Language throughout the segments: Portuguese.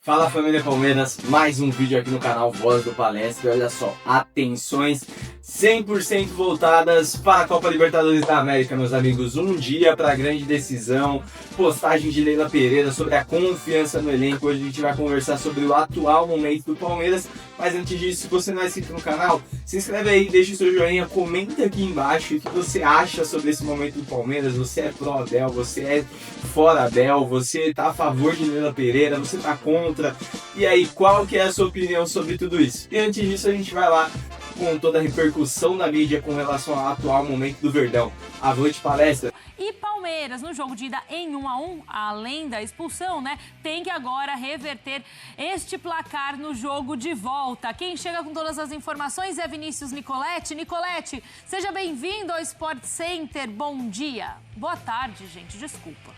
Fala família Palmeiras, mais um vídeo aqui no canal Voz do Palestra. Olha só, atenções 100% voltadas para a Copa Libertadores da América, meus amigos. Um dia para a grande decisão, postagem de Leila Pereira sobre a confiança no elenco. Hoje a gente vai conversar sobre o atual momento do Palmeiras. Mas antes disso, se você não é inscrito no canal, se inscreve aí, deixa o seu joinha, comenta aqui embaixo o que você acha sobre esse momento do Palmeiras. Você é pró-Abel, você é fora-Abel, você tá a favor de Leila Pereira, você tá contra? E aí, qual que é a sua opinião sobre tudo isso? E antes disso, a gente vai lá com toda a repercussão da mídia com relação ao atual momento do Verdão. Avante Palestra! E Palmeiras, no jogo de ida em 1-1, além da expulsão, tem que agora reverter este placar no jogo de volta. Quem chega com todas as informações é Vinícius Nicoletti. Nicoletti, seja bem-vindo ao Sport Center. Bom dia. Boa tarde, gente. Desculpa.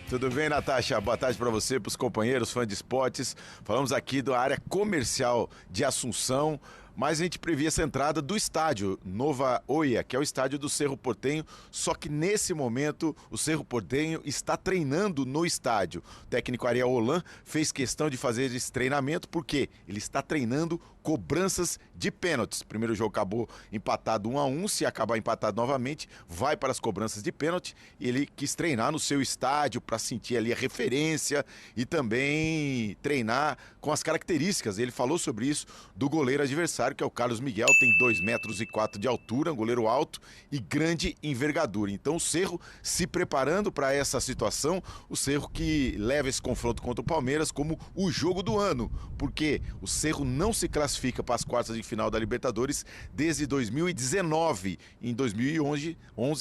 Tudo bem, Natasha? Boa tarde para você, para os companheiros, fãs de esportes. Falamos aqui da área comercial de Assunção, mas a gente previa essa entrada do estádio Nova Oia, que é o estádio do Cerro Porteño, só que nesse momento o Cerro Porteño está treinando no estádio. O técnico Ariel Holan fez questão de fazer esse treinamento porque ele está treinando cobranças de pênaltis. O primeiro jogo acabou empatado 1-1, se acabar empatado novamente, vai para as cobranças de pênalti. E ele quis treinar no seu estádio para sentir ali a referência e também treinar com as características. Ele falou sobre isso do goleiro adversário, que é o Carlos Miguel, tem 2,04 metros de altura, um goleiro alto e grande envergadura. Então o Cerro se preparando para essa situação, o Cerro que leva esse confronto contra o Palmeiras como o jogo do ano, porque o Cerro não se classifica para as quartas de final da Libertadores desde 2019. Em 2011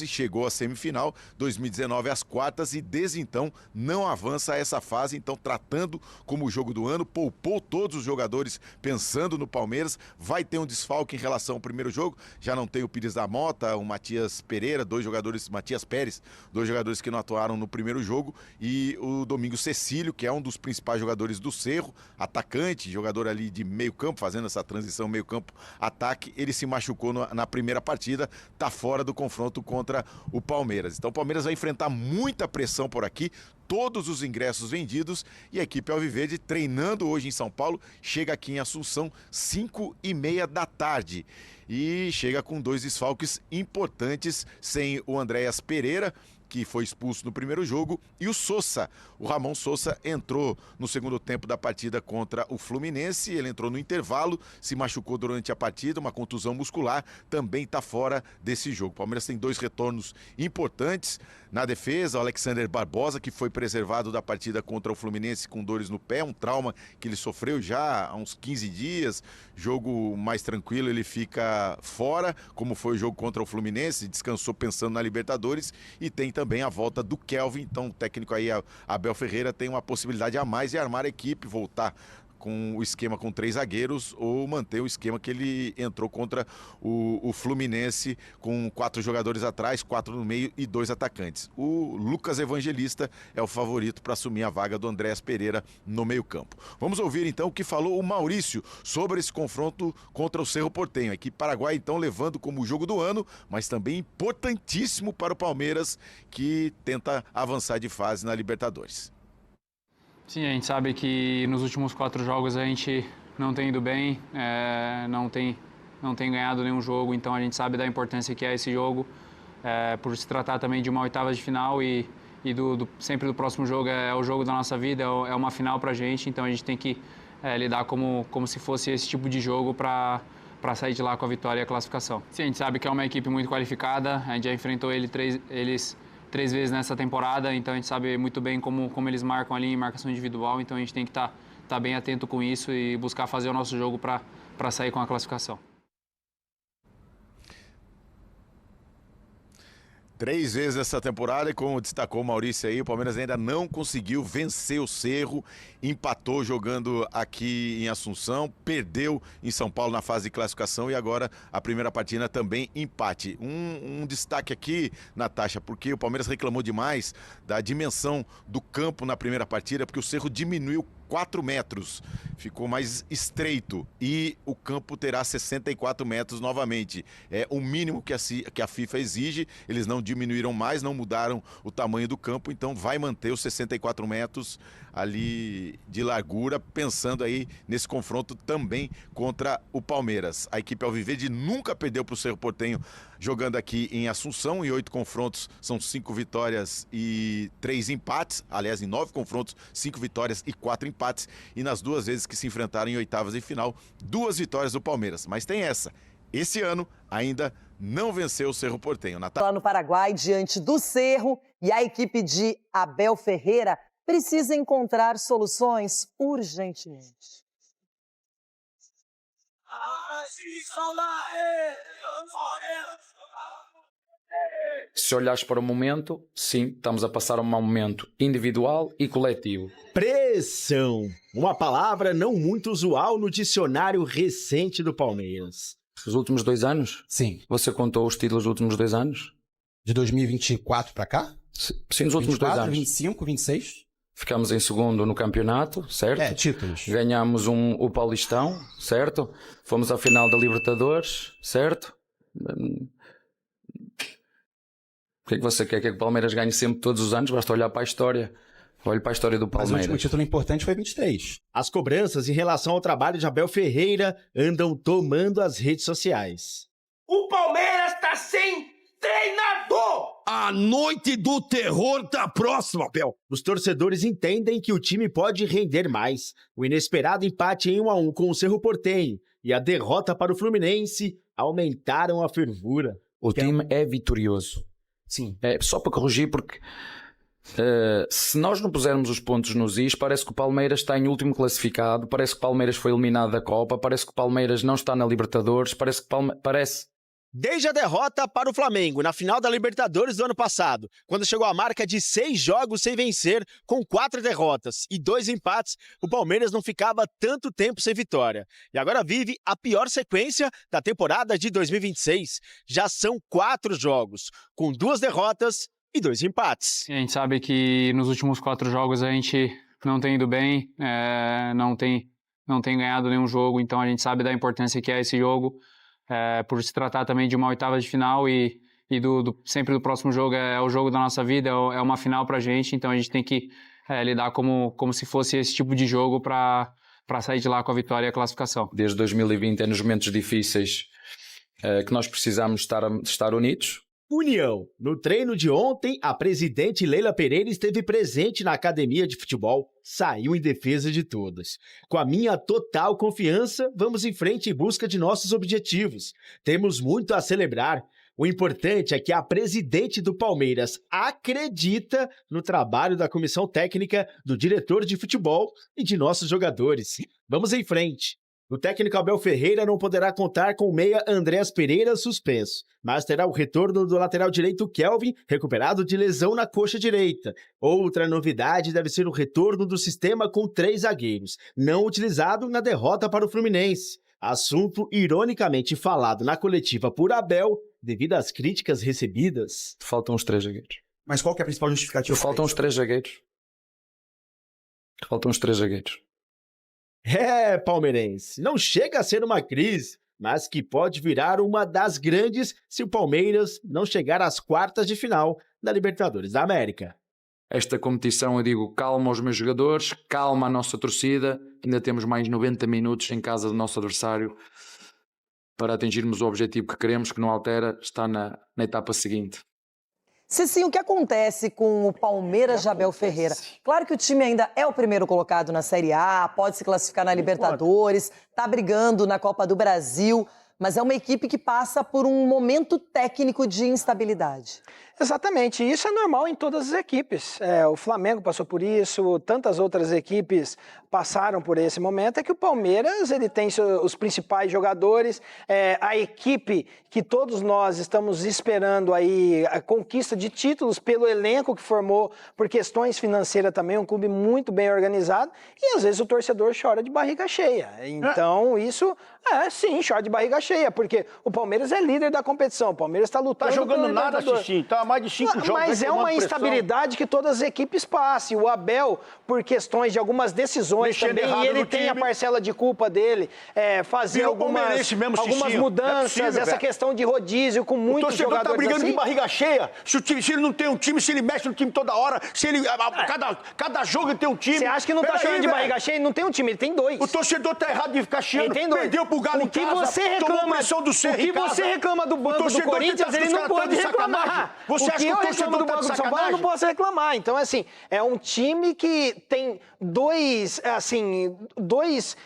chegou à semifinal, 2019 às quartas e desde então não avança a essa fase. Então, tratando como o jogo do ano, poupou todos os jogadores pensando no Palmeiras. Vai ter um desfalque em relação ao primeiro jogo. Já não tem o Pires da Mota, o Matias Pereira, Matias Pérez, dois jogadores que não atuaram no primeiro jogo, e o Domingos Cecílio, que é um dos principais jogadores do Cerro, atacante, jogador ali de meio campo, fazendo essa transição meio campo-ataque. Ele se machucou na primeira partida, tá fora do confronto contra o Palmeiras. Então o Palmeiras vai enfrentar muita pressão por aqui, todos os ingressos vendidos, e a equipe alviverde treinando hoje em São Paulo, chega aqui em Assunção 5:30 da tarde e chega com 2 desfalques importantes, sem o Andréas Pereira, que foi expulso no primeiro jogo, e o Sosa. O Ramon Sosa entrou no segundo tempo da partida contra o Fluminense, ele entrou no intervalo, se machucou durante a partida, uma contusão muscular, também está fora desse jogo. O Palmeiras tem 2 retornos importantes na defesa, o Alexander Barbosa, que foi preservado da partida contra o Fluminense com dores no pé, um trauma que ele sofreu já há uns 15 dias, jogo mais tranquilo, ele fica fora, como foi o jogo contra o Fluminense, descansou pensando na Libertadores, e tem também a volta do Kelvin. Então o técnico aí, Abel Ferreira, tem uma possibilidade a mais de armar a equipe, voltar com o esquema com 3 zagueiros ou manter o esquema que ele entrou contra o Fluminense, com 4 jogadores atrás, 4 no meio e 2 atacantes. O Lucas Evangelista é o favorito para assumir a vaga do Andréas Pereira no meio campo. Vamos ouvir então o que falou o Maurício sobre esse confronto contra o Cerro Porteño. A equipe paraguaia então levando como o jogo do ano, mas também importantíssimo para o Palmeiras, que tenta avançar de fase na Libertadores. Sim, a gente sabe que nos últimos 4 jogos a gente não tem ido bem, não tem ganhado nenhum jogo, então a gente sabe da importância que é esse jogo, por se tratar também de uma oitava de final e sempre do próximo jogo é o jogo da nossa vida, é uma final pra gente, então a gente tem que lidar como se fosse esse tipo de jogo para sair de lá com a vitória e a classificação. Sim, a gente sabe que é uma equipe muito qualificada, a gente já enfrentou eles 3 vezes nessa temporada, então a gente sabe muito bem como eles marcam ali em marcação individual, então a gente tem que estar bem atento com isso e buscar fazer o nosso jogo para sair com a classificação. 3 vezes essa temporada, e como destacou o Maurício aí, o Palmeiras ainda não conseguiu vencer o Cerro, empatou jogando aqui em Assunção, perdeu em São Paulo na fase de classificação, e agora a primeira partida também empate. Um destaque aqui, Natasha, porque o Palmeiras reclamou demais da dimensão do campo na primeira partida, porque o Cerro diminuiu 4 metros, ficou mais estreito, e o campo terá 64 metros novamente. É o mínimo que a FIFA exige, eles não diminuíram mais, não mudaram o tamanho do campo, então vai manter os 64 metros ali de largura, pensando aí nesse confronto também contra o Palmeiras. A equipe Alviverde nunca perdeu para o Cerro Porteño jogando aqui em Assunção. Em 8 confrontos são 5 vitórias e 3 empates. Aliás, em 9 confrontos, 5 vitórias e 4 empates. E nas 2 vezes que se enfrentaram em oitavas e final, 2 vitórias do Palmeiras. Mas tem essa. Esse ano ainda não venceu o Cerro Porteño. Lá no Paraguai, diante do Cerro, e a equipe de Abel Ferreira precisa encontrar soluções urgentemente. Se olhares para o momento, sim, estamos a passar um mau momento individual e coletivo. Pressão, uma palavra não muito usual no dicionário recente do Palmeiras. Os últimos 2 anos? Sim. Você contou os títulos dos últimos 2 anos? De 2024 para cá? Sim, os últimos 2 anos. 25, 26? Ficamos em segundo no campeonato, certo? Títulos. Ganhamos o Paulistão, certo? Fomos à final da Libertadores, certo? O que é que você quer? Quer que o Palmeiras ganhe sempre todos os anos? Basta olhar para a história. Olhe para a história do Palmeiras. Mas o último título importante foi 23. As cobranças em relação ao trabalho de Abel Ferreira andam tomando as redes sociais. O Palmeiras tá sem treinador! A noite do terror tá próxima, Abel. Os torcedores entendem que o time pode render mais. O inesperado empate em 1-1 com o Cerro Porteño e a derrota para o Fluminense aumentaram a fervura. O time é vitorioso. Sim. Só para corrigir, porque se nós não pusermos os pontos nos is, parece que o Palmeiras está em último classificado, parece que o Palmeiras foi eliminado da Copa, parece que o Palmeiras não está na Libertadores, parece que Desde a derrota para o Flamengo na final da Libertadores do ano passado, quando chegou à marca de 6 jogos sem vencer, com 4 derrotas e 2 empates, o Palmeiras não ficava tanto tempo sem vitória. E agora vive a pior sequência da temporada de 2026. Já são 4 jogos, com 2 derrotas e 2 empates. A gente sabe que nos últimos 4 jogos a gente não tem ido bem, não tem ganhado nenhum jogo, então a gente sabe da importância que é esse jogo. Por se tratar também de uma oitava de final e sempre do próximo jogo é o jogo da nossa vida, é uma final pra gente, então a gente tem que lidar como se fosse esse tipo de jogo para sair de lá com a vitória e a classificação. Desde 2020 é nos momentos difíceis que nós precisamos estar unidos. União. No treino de ontem, a presidente Leila Pereira esteve presente na academia de futebol. Saiu em defesa de todas. Com a minha total confiança, vamos em frente em busca de nossos objetivos. Temos muito a celebrar. O importante é que a presidente do Palmeiras acredita no trabalho da comissão técnica, do diretor de futebol e de nossos jogadores. Vamos em frente. O técnico Abel Ferreira não poderá contar com o meia Andréas Pereira suspenso, mas terá o retorno do lateral direito Kelvin, recuperado de lesão na coxa direita. Outra novidade deve ser o retorno do sistema com 3 zagueiros, não utilizado na derrota para o Fluminense. Assunto ironicamente falado na coletiva por Abel, devido às críticas recebidas. Faltam os 3 zagueiros. Mas qual que é a principal justificativa? Faltam os 3 zagueiros. Faltam os 3 zagueiros. Palmeirense, não chega a ser uma crise, mas que pode virar uma das grandes se o Palmeiras não chegar às quartas de final da Libertadores da América. Esta competição, eu digo, calma aos meus jogadores, calma a nossa torcida, ainda temos mais 90 minutos em casa do nosso adversário para atingirmos o objetivo que queremos, que não altera, está na etapa seguinte. Cicinho, o que acontece com o Palmeiras de Abel Ferreira? Claro que o time ainda é o primeiro colocado na Série A, pode se classificar na Libertadores, está brigando na Copa do Brasil, mas é uma equipe que passa por um momento técnico de instabilidade. Exatamente, isso é normal em todas as equipes. O Flamengo passou por isso, tantas outras equipes passaram por esse momento. É que o Palmeiras ele tem os principais jogadores, a equipe que todos nós estamos esperando aí, a conquista de títulos pelo elenco que formou, por questões financeiras também, um clube muito bem organizado, e às vezes o torcedor chora de barriga cheia. Então isso, sim, chora de barriga cheia. cheia, porque o Palmeiras é líder da competição, o Palmeiras está lutando. Tá jogando pela nada, Libertadores. Xixi, tá há mais de 5 jogos. Mas é uma instabilidade que todas as equipes passam. O Abel, por questões de algumas decisões Mexendo também, errado e ele no tem a time. parcela de culpa dele, fazer Virou algumas palmeirense mesmo, algumas Xixi. mudanças, Não é possível, essa velho. questão de rodízio com O muitos torcedor jogadores tá brigando assim. de barriga cheia. Se ele não tem um time, se ele mexe no time toda hora, se ele. Cada jogo ele tem um time. Você acha que não tá Peraí, chorando de velho. barriga cheia? Ele não tem um time, ele tem dois. O torcedor tá errado de ficar chiando. Ele tem dois. Perdeu pro Galo O em que casa, você tomou reclama, pressão do Serra o que em casa. você reclama do O banco do torcedor que Corinthians, tá ele os não caras tão pode de sacanagem. reclamar. Você O acha que que eu o reclamo torcedor do tá banco de do São Paulo, eu sacanagem? não posso reclamar. Então, assim, é um time que tem dois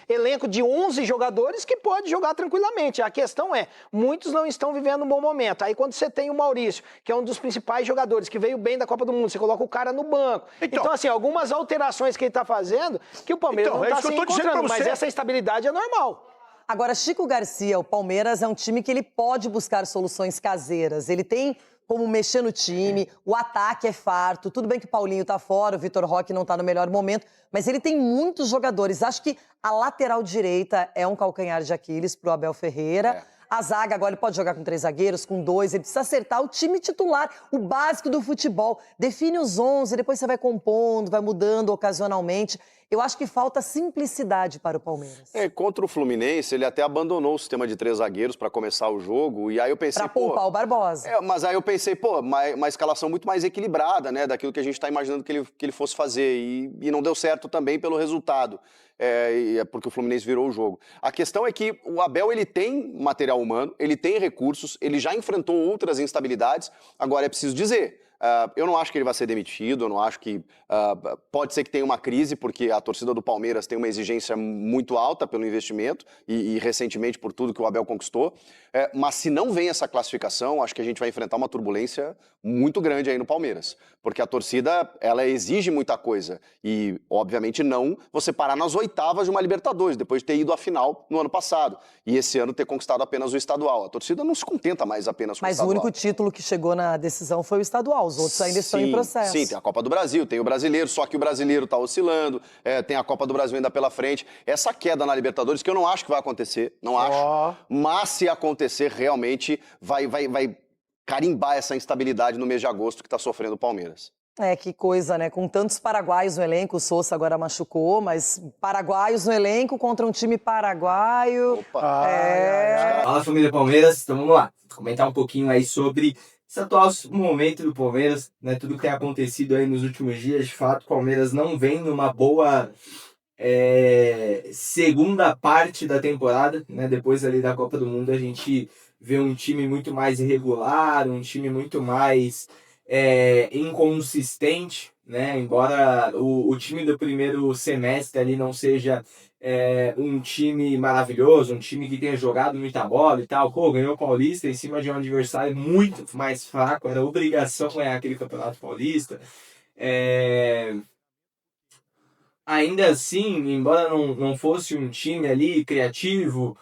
elencos de 11 jogadores que pode jogar tranquilamente. A questão é, muitos não estão vivendo um bom momento. Aí quando você tem o Maurício, que é um dos principais jogadores, que veio bem da Copa do Mundo, você coloca o cara no banco. Então assim, algumas alterações que ele está fazendo, que o Palmeiras Então, não é está isso se que eu tô dizendo encontrando, pra mas você. essa instabilidade é normal. Agora, Chico Garcia, o Palmeiras é um time que ele pode buscar soluções caseiras. Ele tem como mexer no time, o ataque é farto. Tudo bem que o Paulinho tá fora, o Vitor Roque não tá no melhor momento, mas ele tem muitos jogadores. Acho que a lateral direita é um calcanhar de Aquiles pro Abel Ferreira. A zaga agora ele pode jogar com 3 zagueiros, com 2, ele precisa acertar o time titular, o básico do futebol. Define os 11, depois você vai compondo, vai mudando ocasionalmente. Eu acho que falta simplicidade para o Palmeiras. Contra o Fluminense, ele até abandonou o sistema de 3 zagueiros para começar o jogo, e aí eu pensei, Pra poupar o Barbosa. mas aí eu pensei, uma escalação muito mais equilibrada, né, daquilo que a gente está imaginando que ele fosse fazer, e não deu certo também pelo resultado, porque o Fluminense virou o jogo. A questão é que o Abel, ele tem material humano, ele tem recursos, ele já enfrentou outras instabilidades, agora é preciso dizer... eu não acho que ele vai ser demitido, eu não acho que... pode ser que tenha uma crise, porque a torcida do Palmeiras tem uma exigência muito alta pelo investimento e recentemente por tudo que o Abel conquistou. Mas se não vem essa classificação, acho que a gente vai enfrentar uma turbulência muito grande aí no Palmeiras. Porque a torcida, ela exige muita coisa. E, obviamente, não você parar nas oitavas de uma Libertadores, depois de ter ido à final no ano passado. E esse ano ter conquistado apenas o estadual. A torcida não se contenta mais apenas com o estadual. Mas o único título que chegou na decisão foi o estadual. Os outros ainda estão em processo. Sim, tem a Copa do Brasil, tem o brasileiro, só que o brasileiro está oscilando, tem a Copa do Brasil ainda pela frente. Essa queda na Libertadores, que eu não acho que vai acontecer, não acho, mas se acontecer, realmente vai carimbar essa instabilidade no mês de agosto que está sofrendo o Palmeiras. Que coisa, né? Com tantos paraguaios no elenco, o Sousa agora machucou, mas paraguaios no elenco contra um time paraguaio. Fala, família Palmeiras, então vamos lá. Vou comentar um pouquinho aí sobre esse atual momento do Palmeiras, né? Tudo que tem acontecido aí nos últimos dias. De fato, o Palmeiras não vem numa boa segunda parte da temporada, né? Depois ali da Copa do Mundo a gente vê um time muito mais irregular, um time muito mais inconsistente, né? Embora o time do primeiro semestre ali não seja um time maravilhoso, um time que tenha jogado muita bola e tal, ganhou o Paulista em cima de um adversário muito mais fraco, era obrigação ganhar aquele Campeonato Paulista. Ainda assim, embora não fosse um time ali criativo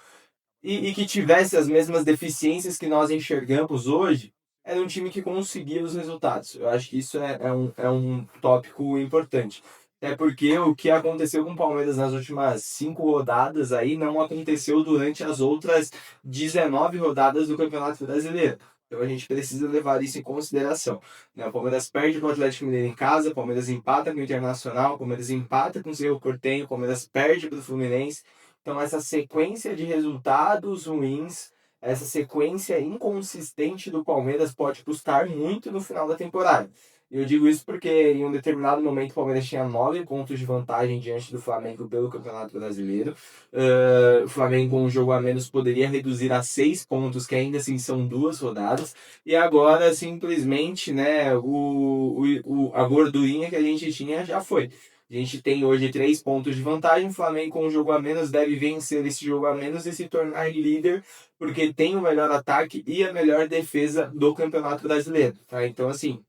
e que tivesse as mesmas deficiências que nós enxergamos hoje, era um time que conseguia os resultados. Eu acho que isso é um tópico importante. Até porque o que aconteceu com o Palmeiras nas últimas 5 rodadas aí não aconteceu durante as outras 19 rodadas do Campeonato Brasileiro. Então a gente precisa levar isso em consideração. O Palmeiras perde para o Atlético Mineiro em casa, o Palmeiras empata com o Internacional, o Palmeiras empata com o Cerro Porteño, o Palmeiras perde para o Fluminense. Então essa sequência de resultados ruins, essa sequência inconsistente do Palmeiras pode custar muito no final da temporada. Eu digo isso porque em um determinado momento o Palmeiras tinha 9 pontos de vantagem diante do Flamengo pelo Campeonato Brasileiro. O Flamengo com um jogo a menos poderia reduzir a 6 pontos, que ainda assim são 2 rodadas. E agora simplesmente, né, a gordurinha que a gente tinha já foi. A gente tem hoje 3 pontos de vantagem, o Flamengo com um jogo a menos deve vencer esse jogo a menos e se tornar líder, porque tem o melhor ataque e a melhor defesa do Campeonato Brasileiro. Tá? Então, assim,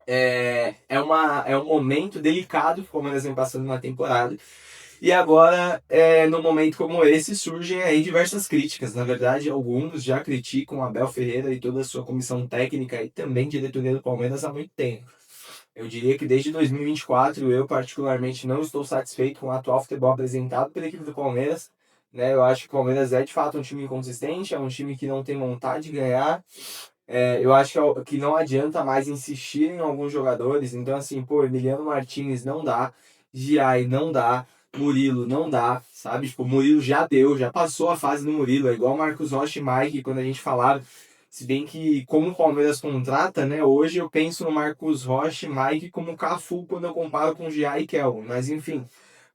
é um momento delicado que o Palmeiras vem passando na temporada. E agora, num momento como esse, surgem aí diversas críticas. Na verdade, alguns já criticam o Abel Ferreira e toda a sua comissão técnica e também diretoria do Palmeiras há muito tempo. Eu diria que desde 2024 eu particularmente não estou satisfeito com o atual futebol apresentado pela equipe do Palmeiras. né? Eu acho que o Palmeiras é de fato um time inconsistente, é um time que não tem vontade de ganhar. Eu acho que não adianta mais insistir em alguns jogadores. Então, assim, pô, Emiliano Martinez não dá, Giai não dá, Murilo não dá, sabe? Tipo, o Murilo já deu, já passou a fase do Murilo. É igual Marcos Rocha e Mike, quando a gente falava. Se bem que, como o Palmeiras contrata, né? Hoje eu penso no Marcos Rocha e Mike como Cafu quando eu comparo com Giai e Kelvin. Mas, enfim,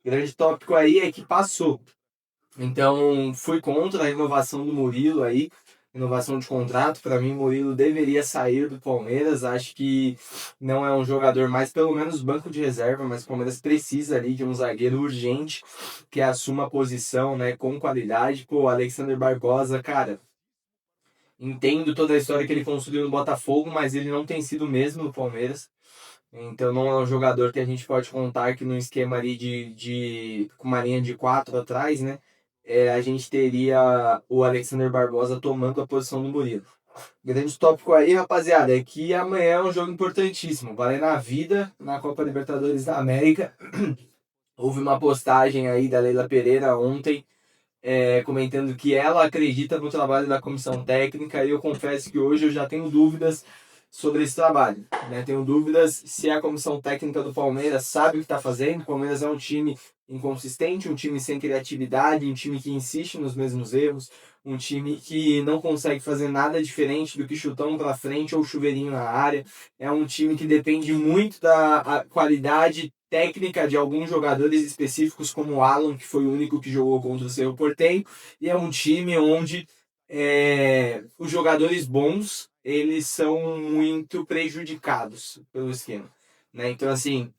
o grande tópico aí é que passou. Então, fui contra a renovação do Murilo aí, renovação de contrato. Para mim, Murilo deveria sair do Palmeiras. Acho que não é um jogador mais, pelo menos banco de reserva, mas o Palmeiras precisa ali de um zagueiro urgente que assuma a posição, né, com qualidade. Pô, Alexander Barbosa, cara, entendo toda a história que ele construiu no Botafogo, mas ele não tem sido o mesmo no Palmeiras. Então não é um jogador que a gente pode contar que no esquema ali com uma linha de 4 atrás, né? A gente teria o Alexander Barbosa tomando a posição do Murilo. Grande tópico aí, rapaziada, é que amanhã é um jogo importantíssimo, valendo a vida na Copa Libertadores da América. Houve uma postagem aí da Leila Pereira ontem, comentando que ela acredita no trabalho da comissão técnica, e eu confesso que hoje eu já tenho dúvidas sobre esse trabalho, né? Tenho dúvidas se a comissão técnica do Palmeiras sabe o que está fazendo. O Palmeiras é um time inconsistente, um time sem criatividade, um time que insiste nos mesmos erros, um time que não consegue fazer nada diferente do que chutão para frente ou chuveirinho na área. É um time que depende muito da qualidade técnica de alguns jogadores específicos, como o Alan, que foi o único que jogou contra o Cerro Porteño, e é um time onde os jogadores bons eles são muito prejudicados pelo esquema, né? Então, assim,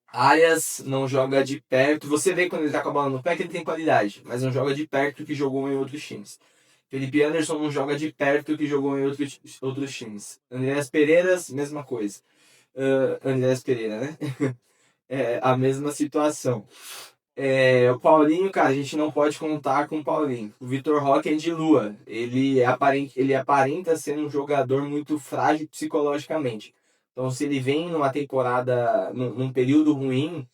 Arias não joga de perto. Você vê quando ele tá com a bola no pé que ele tem qualidade, mas não joga de perto que jogou em outros times. Felipe Anderson não joga de perto que jogou em outros times. Andreas Pereira, mesma coisa. Andreas Pereira, né? A mesma situação. O Paulinho, cara, a gente não pode contar com o Paulinho. O Vitor Roque é de lua. Ele aparenta ser um jogador muito frágil psicologicamente. Então, se ele vem numa temporada, num período ruim,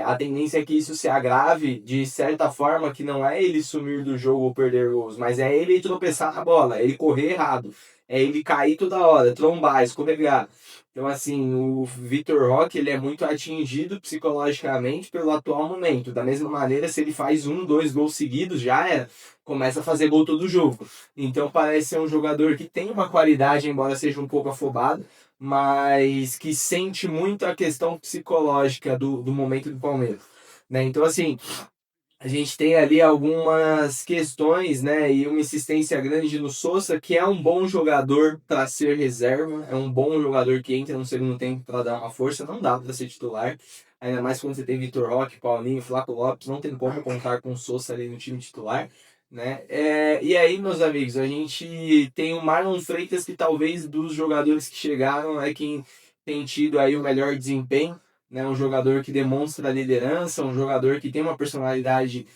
a tendência é que isso se agrave de certa forma, que não é ele sumir do jogo ou perder gols, mas é ele tropeçar na bola, ele correr errado, é ele cair toda hora, trombar, escorregar. Então, assim, o Vitor Roque, ele é muito atingido psicologicamente pelo atual momento. Da mesma maneira, se ele faz 2 gols seguidos, começa a fazer gol todo jogo. Então, parece ser um jogador que tem uma qualidade, embora seja um pouco afobado, mas que sente muito a questão psicológica do momento do Palmeiras, né? Então, assim, a gente tem ali algumas questões, né, e uma insistência grande no Sousa, que é um bom jogador para ser reserva, é um bom jogador que entra no segundo tempo para dar uma força. Não dá para ser titular, ainda mais quando você tem Vitor Roque, Paulinho, Flaco Lopes, não tem como contar com o Sousa ali no time titular, né? E aí, meus amigos, a gente tem o Marlon Freitas, que talvez dos jogadores que chegaram é quem tem tido aí o melhor desempenho, né? Um jogador que demonstra liderança, um jogador que tem uma personalidade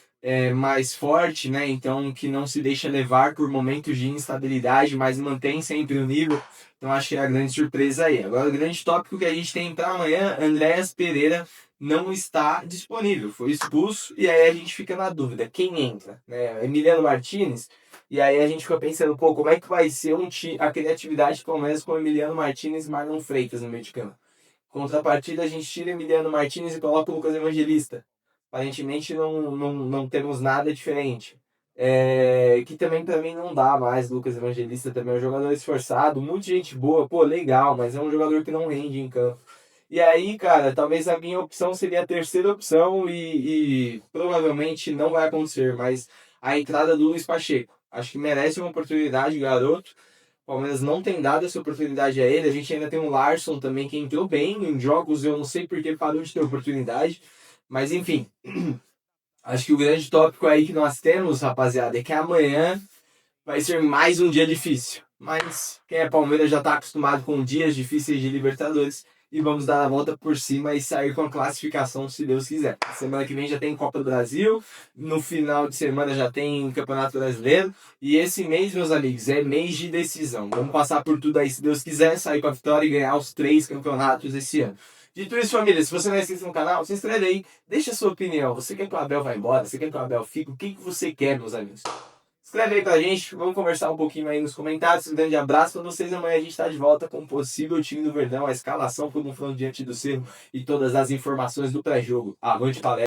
mais forte, né? Então, que não se deixa levar por momentos de instabilidade, mas mantém sempre o nível. Então, acho que é a grande surpresa aí. Agora, o grande tópico que a gente tem para amanhã, Andreas Pereira não está disponível, foi expulso, e aí a gente fica na dúvida, quem entra, né? Emiliano Martinez, e aí a gente fica pensando, pô, como é que vai ser a criatividade do Palmeiras com Emiliano Martinez e Marlon Freitas no meio de campo? Contrapartida, a gente tira Emiliano Martinez e coloca o Lucas Evangelista. Aparentemente não temos nada diferente. Que também para mim não dá mais. Lucas Evangelista também é um jogador esforçado, muita gente boa, pô, legal, mas é um jogador que não rende em campo. E aí, cara, talvez a minha opção seria a terceira opção e provavelmente não vai acontecer, mas a entrada do Luiz Pacheco. Acho que merece uma oportunidade, garoto. O Palmeiras não tem dado essa oportunidade a ele. A gente ainda tem o Larson também, que entrou bem em jogos, eu não sei porque parou de ter oportunidade. Mas enfim, acho que o grande tópico aí que nós temos, rapaziada, é que amanhã vai ser mais um dia difícil. Mas quem é Palmeiras já está acostumado com dias difíceis de Libertadores. E vamos dar a volta por cima e sair com a classificação, se Deus quiser. Semana que vem já tem Copa do Brasil, no final de semana já tem Campeonato Brasileiro, e esse mês, meus amigos, é mês de decisão. Vamos passar por tudo aí, se Deus quiser, sair com a vitória e ganhar os 3 campeonatos esse ano. Dito isso, família, se você não é inscrito no canal, se inscreve aí, deixa a sua opinião. Você quer que o Abel vá embora? Você quer que o Abel fique? O que você quer, meus amigos? Escreve aí pra gente, vamos conversar um pouquinho aí nos comentários. Um grande abraço pra vocês. Amanhã a gente tá de volta com o possível time do Verdão, a escalação, como falando diante do Cerro e todas as informações do pré-jogo. Avante palestra.